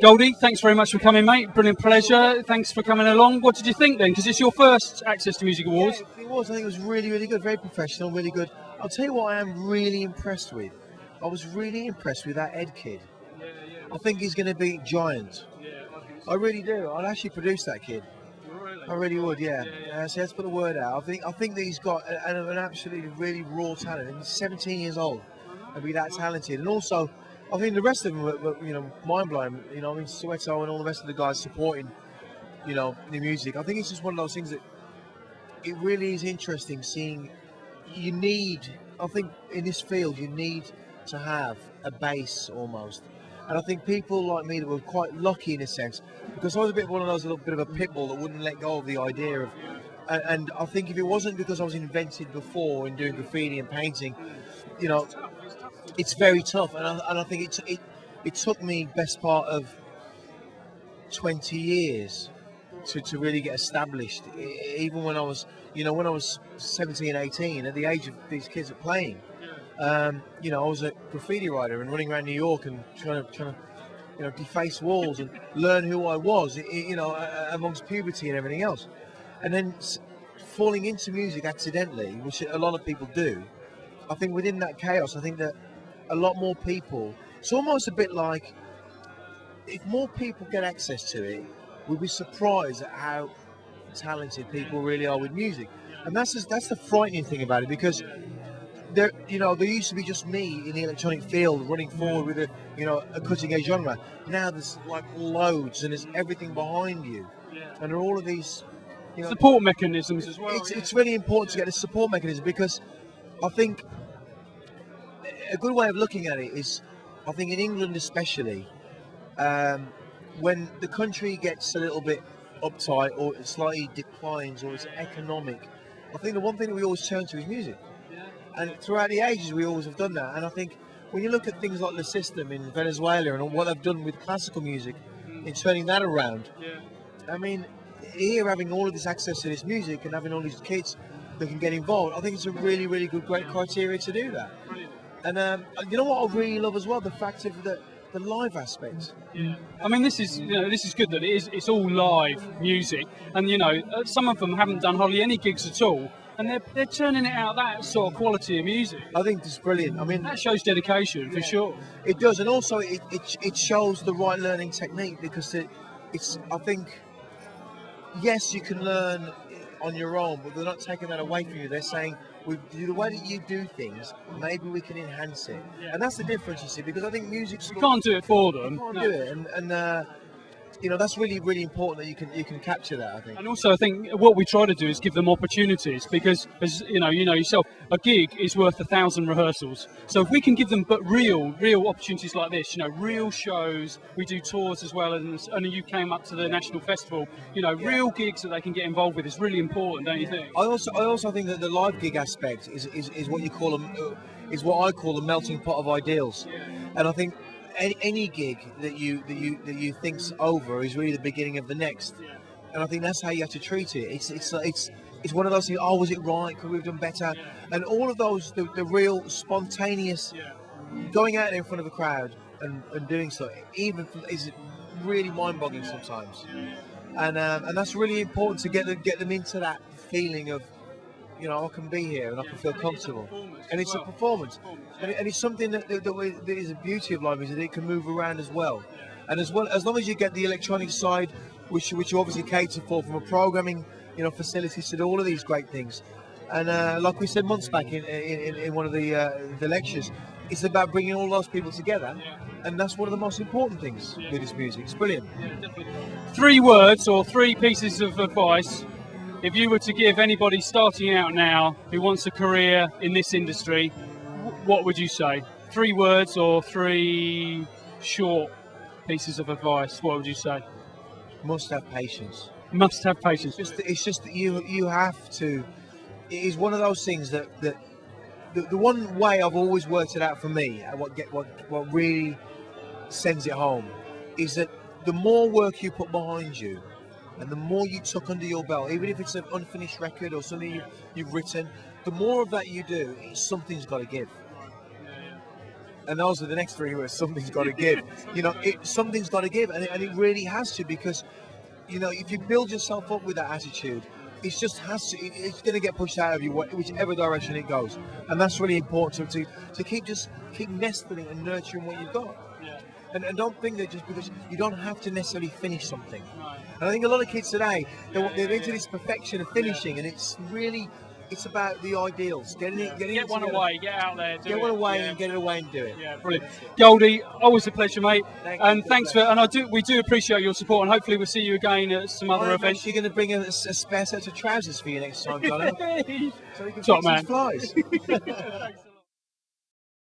Goldie, thanks very much for coming, mate. Brilliant pleasure. Thanks for coming along. What did you think then? Because it's your first Access to Music Awards. Yeah, it was. I think it was really, really good. Very professional, really good. I'll tell you what I am really impressed with. I was really impressed with that Ed kid. I think he's going to be giant. I really do. I'd actually produce that kid. I really would, yeah. So let's put the word out. I think that he's got an absolutely really raw talent. He's 17 years old and be that talented. And also, I think the rest of them were mind blowing. I mean, Soweto and all the rest of the guys supporting, the music. I think it's just one of those things that it really is interesting seeing. I think in this field, you need to have a base almost. And I think people like me that were quite lucky in a sense, because I was a bit one of those little bit of a pit bull that wouldn't let go of the idea of, and I think if it wasn't because I was invented before in doing graffiti and painting, it's very tough. And I think it took me best part of 20 years to really get established. Even when I was, when I was 17, 18, at the age of these kids are playing. I was a graffiti writer and running around New York and trying to deface walls and learn who I was, amongst puberty and everything else. And then falling into music accidentally, which a lot of people do. I think within that chaos, I think that a lot more people, it's almost a bit like if more people get access to it, we'll be surprised at how talented people really are with music. And that's the frightening thing about it, because there used to be just me in the electronic field running forward with a cutting edge genre. Now there's like loads, and there's everything behind you, and there are all of these support mechanisms as well. It's really important to get a support mechanism, because I think a good way of looking at it is, I think in England especially, when the country gets a little bit uptight or it slightly declines or it's economic, I think the one thing that we always turn to is music. And throughout the ages, we always have done that. And I think when you look at things like the system in Venezuela and what they've done with classical music in turning that around, I mean, here having all of this access to this music and having all these kids that can get involved, I think it's a really, really good, great criteria to do that. And you know what I really love as well? The fact of the live aspect. Yeah. I mean, this is good that it's all live music, and some of them haven't done hardly any gigs at all. And they're turning it out that sort of quality of music. I think it's brilliant. I mean, that shows dedication for sure. It does, and also it shows the right learning technique, because it's I think, yes, you can learn on your own, but they're not taking that away from you. They're saying, with the way that you do things, maybe we can enhance it, and that's the difference, you see. Because I think music, you can't do it for them. You can't do it, and that's really, really important that you can capture that, I think. And also, I think what we try to do is give them opportunities, because, as you know yourself, a gig is worth 1,000 rehearsals. So if we can give them real opportunities like this, real shows, we do tours as well, and you came up to the National Festival, real gigs that they can get involved with is really important, don't you think? I also think that the live gig aspect is what you call is what I call the melting pot of ideals, and I think any gig that you think's over is really the beginning of the next, and I think that's how you have to treat it. It's one of those things. Oh, was it right? Could we have done better? And all of those, the real spontaneous, going out there in front of a crowd and doing so, even is really mind-boggling sometimes, and that's really important to get them into that feeling of, I can be here and I can feel comfortable, and it's a performance, and it's something that is a beauty of live music. It can move around as well, and as long as you get the electronic side, which you obviously cater for from a programming, facilities to do all of these great things, and like we said months back in one of the lectures, it's about bringing all those people together, and that's one of the most important things with this music. It's brilliant. 3 words or 3 pieces of advice. If you were to give anybody starting out now who wants a career in this industry, what would you say? 3 words or 3 short pieces of advice, what would you say? Must have patience. Must have patience. It's just that you have to. It is one of those things that the one way I've always worked it out for me, and what really sends it home, is that the more work you put behind you, and the more you took under your belt, even if it's an unfinished record or something you've written, the more of that you do, something's got to give. And those are the next 3 words. Something's got to give. You know, something's got to give, and it really has to, because, you know, if you build yourself up with that attitude, it just has to. It's going to get pushed out of you, whichever direction it goes, and that's really important to keep nestling and nurturing what you've got. Yeah. And don't think that just because you don't have to necessarily finish something. No. And I think a lot of kids today, they're into this perfection of finishing, and it's about the ideals. Get one away, get out there, get one away, and get it away and do it. Yeah, brilliant. Goldie, always a pleasure, mate. Thanks We do appreciate your support, and hopefully we'll see you again at some other events. You're going to bring a spare set of trousers for you next time, Jono. So you can Top fix man. these flies. Thanks.